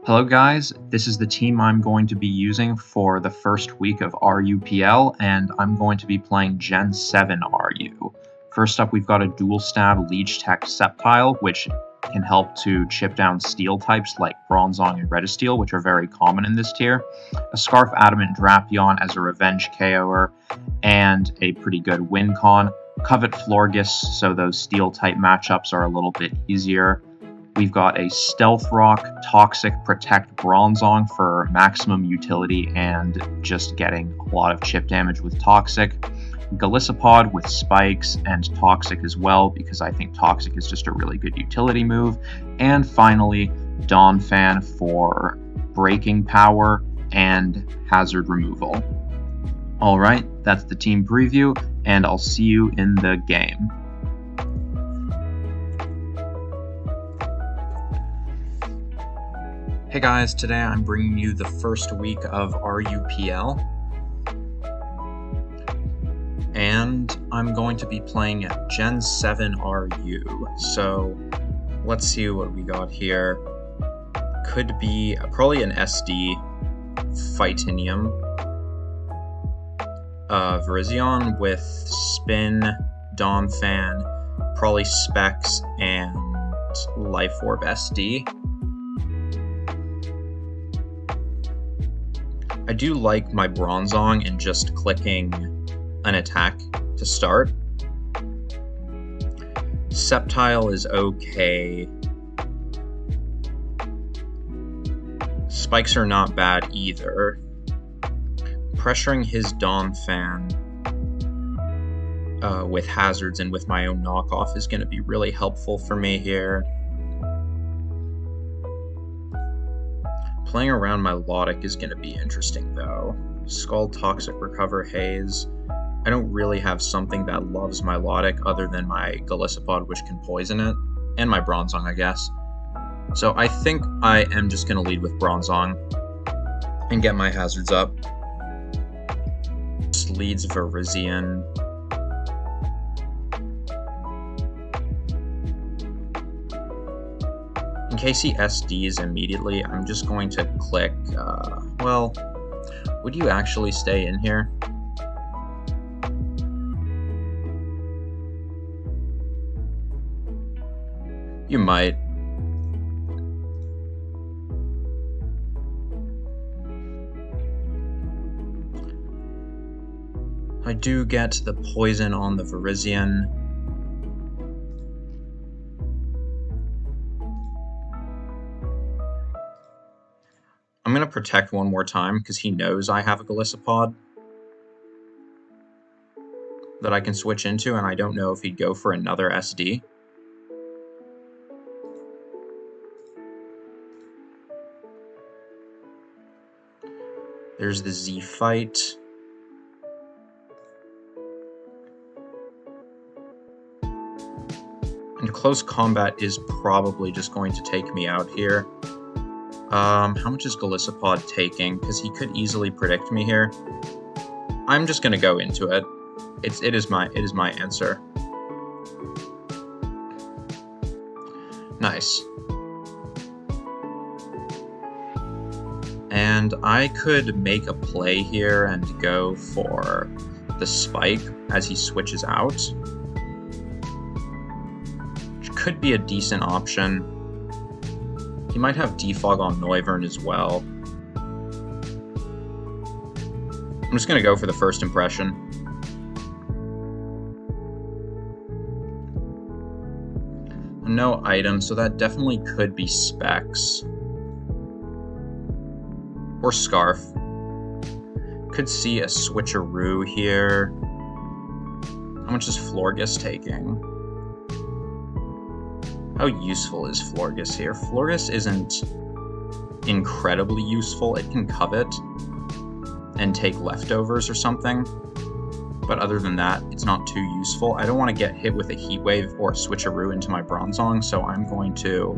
Hello guys, this is the team I'm going to be using for the first week of RUPL, and I'm going to be playing Gen 7 RU. First up, we've got a dual stab Leech Tech Sceptile, which can help to chip down steel types like Bronzong and Redisteel, which are very common in this tier. A Scarf Adamant Drapion as a revenge KO'er, and a pretty good win con. Covet Florges, so those steel type matchups are a little bit easier. We've got a Stealth Rock, Toxic, Protect Bronzong for maximum utility and just getting a lot of chip damage with Toxic. Golisopod with Spikes and Toxic as well, because I think Toxic is just a really good utility move. And finally, Donphan for breaking power and hazard removal. Alright, that's the team preview, and I'll see you in the game. Hey guys, today I'm bringing you the first week of RUPL, and I'm going to be playing at Gen 7 RU, so let's see what we got here. Could be probably an SD Fightinium, Virizion with Spin, Donphan, probably Specs, and Life Orb SD. I do like my Bronzong and just clicking an attack to start. Sceptile is okay. Spikes are not bad either. Pressuring his Donphan with hazards and with my own knockoff is going to be really helpful for me here. Playing around my Melodic is going to be interesting, though. Skull, Toxic, Recover, Haze. I don't really have something that loves my Melodic other than my Golisopod, which can poison it, and my Bronzong, I guess. So I think I am just going to lead with Bronzong and get my hazards up. Just leads Virizion. In case he SDs immediately, I'm just going to click, well, would you actually stay in here? You might. I do get the poison on the Virizion. I'm going to protect one more time because he knows I have a Golisopod that I can switch into, and I don't know if he'd go for another SD. There's the Z fight. And close combat is probably just going to take me out here. How much is Golisopod taking? Because he could easily predict me here. I'm just gonna go into it. It is my answer. Nice. And I could make a play here and go for the Spike as he switches out, which could be a decent option. He might have Defog on Noivern as well. I'm just going to go for the first impression. No item, so that definitely could be Specs. Or Scarf. Could see a switcheroo here. How much is Florges taking? How useful is Florges here? Florges isn't incredibly useful. It can covet and take leftovers or something. But other than that, it's not too useful. I don't want to get hit with a Heat Wave or a switcheroo into my Bronzong, so I'm going to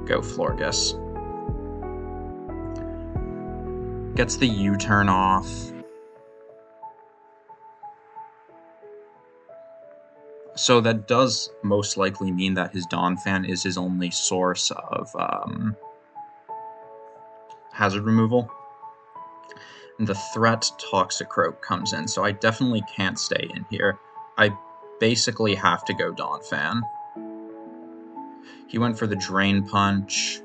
go Florges. Gets the U-turn off. So that does most likely mean that his Donphan is his only source of hazard removal. And the threat Toxicroak comes in, so I definitely can't stay in here. I basically have to go Donphan. He went for the Drain Punch.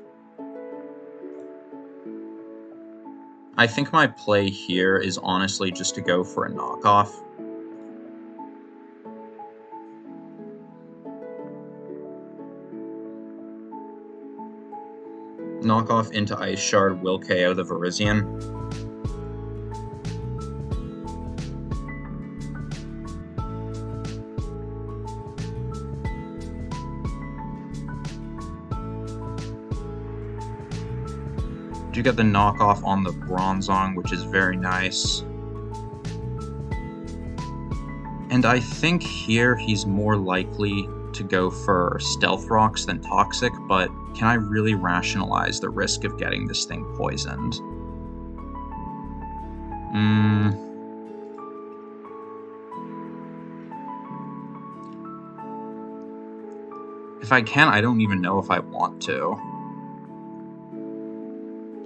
I think my play here is honestly just to go for a knockoff. Knockoff into Ice Shard will KO the Virizion. Do get the knockoff on the Bronzong, which is very nice. And I think here he's more likely to go for Stealth Rocks than Toxic, but can I really rationalize the risk of getting this thing poisoned? If I can, I don't even know if I want to.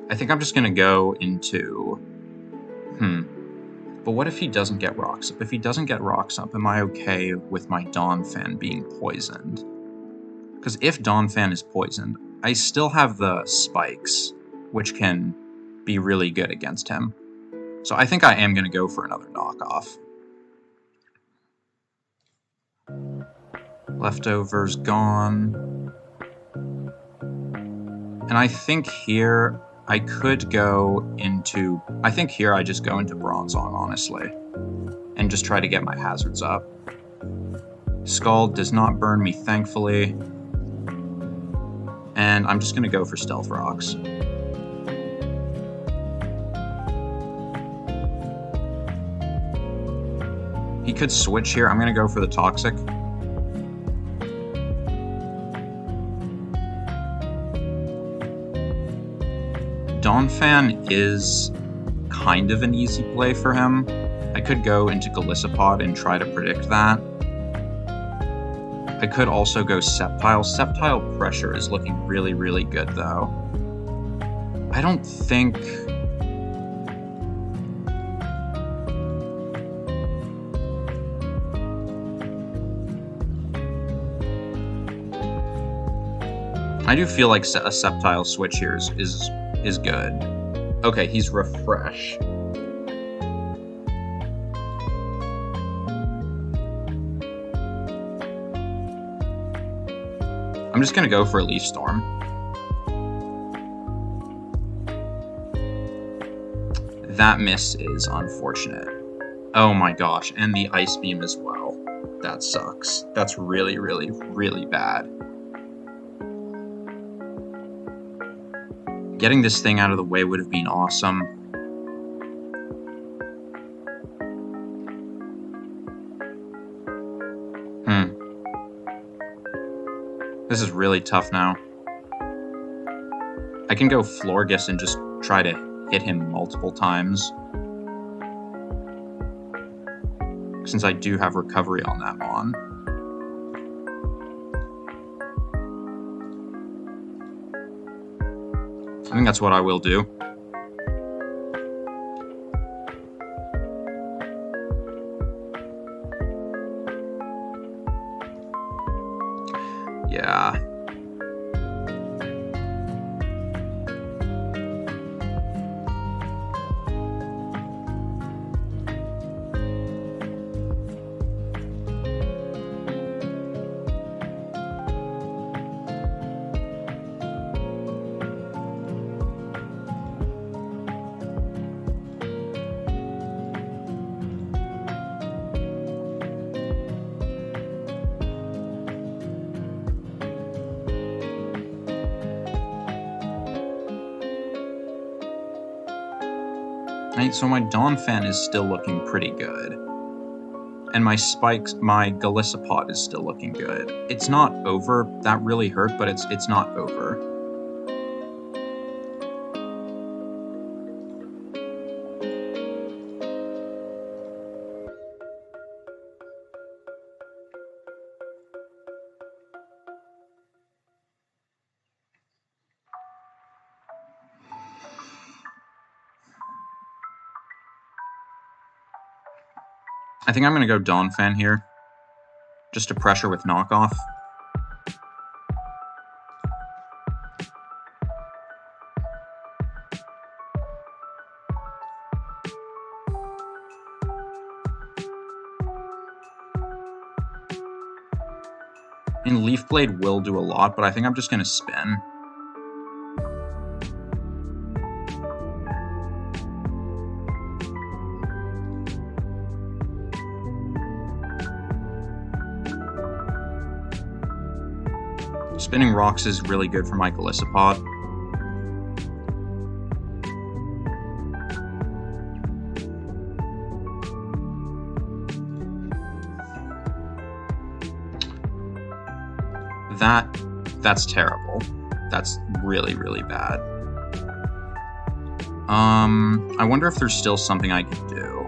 I think I'm just gonna go into... But what if he doesn't get Rocks Up? If he doesn't get Rocks Up, am I okay with my Donphan being poisoned? Because if Donphan is poisoned, I still have the Spikes, which can be really good against him. So I think I am going to go for another knockoff. Leftovers gone. And I think here I could go into... I think here I just go into Bronzong, honestly. And just try to get my hazards up. Scald does not burn me, thankfully. And I'm just going to go for Stealth Rocks. He could switch here. I'm going to go for the Toxic. Donphan is kind of an easy play for him. I could go into Golisopod and try to predict that. I could also go Sceptile. Sceptile pressure is looking really, really good, though. I don't think... I do feel like a Sceptile switch here is good. Okay, he's Refresh. I'm just gonna go for a Leaf Storm. That miss is unfortunate. Oh my gosh, and the Ice Beam as well. That sucks. That's really, really, really bad. Getting this thing out of the way would have been awesome. This is really tough now. I can go Florges and just try to hit him multiple times. Since I do have recovery on that Mon. I think that's what I will do. Yeah. So my Donphan is still looking pretty good. And my Golisopod is still looking good. It's not over. That really hurt, but it's not over. I think I'm going to go Dawn Fan here, just to pressure with knockoff. And Leaf Blade will do a lot, but I think I'm just going to spin. Spinning Rocks is really good for my Golisopod. That's terrible. That's really, really bad. I wonder if there's still something I can do.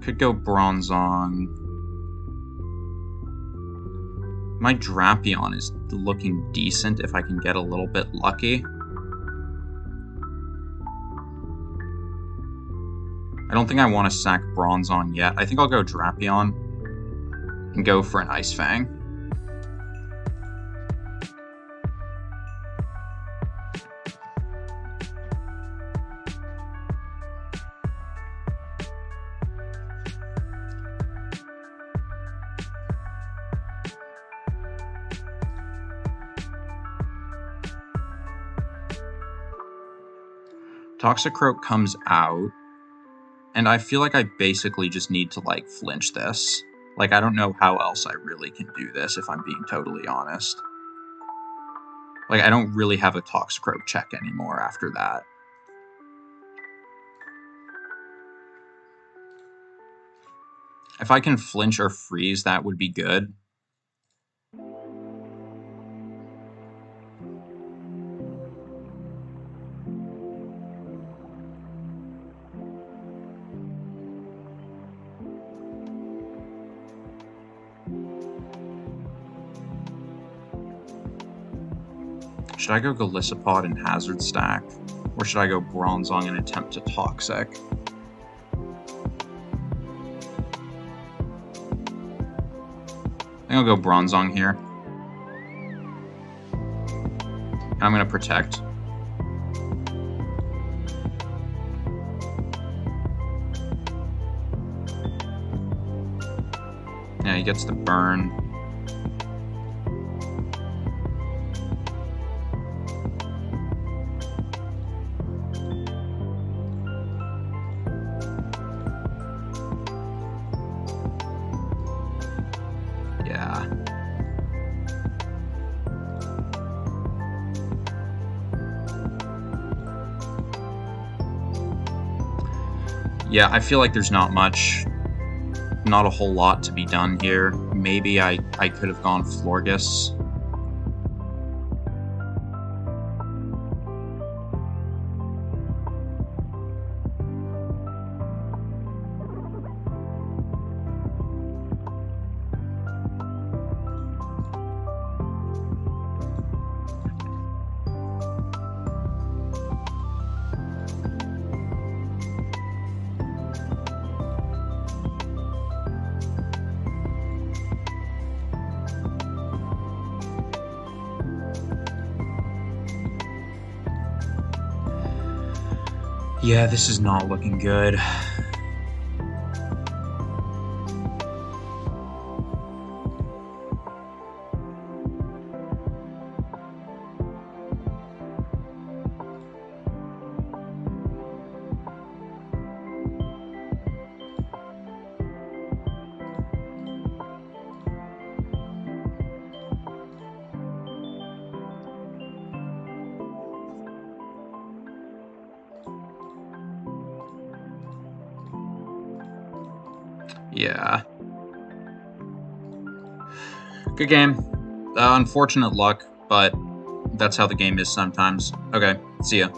Could go Bronzong. My Drapion is looking decent if I can get a little bit lucky. I don't think I want to sack Bronzong yet. I think I'll go Drapion and go for an Ice Fang. Toxicroak comes out. And I feel like I basically just need to, like, flinch this. Like, I don't know how else I really can do this, if I'm being totally honest. Like, I don't really have a Toxicroak check anymore after that. If I can flinch or freeze, that would be good. Should I go Golisopod and Hazard Stack? Or should I go Bronzong and attempt to Toxic? I think I'll go Bronzong here. And I'm going to Protect. Yeah, he gets the burn. Yeah, I feel like there's not a whole lot to be done here. Maybe I could have gone Florges. Yeah, this is not looking good. Yeah. Good game. Unfortunate luck, but that's how the game is sometimes. Okay, see ya.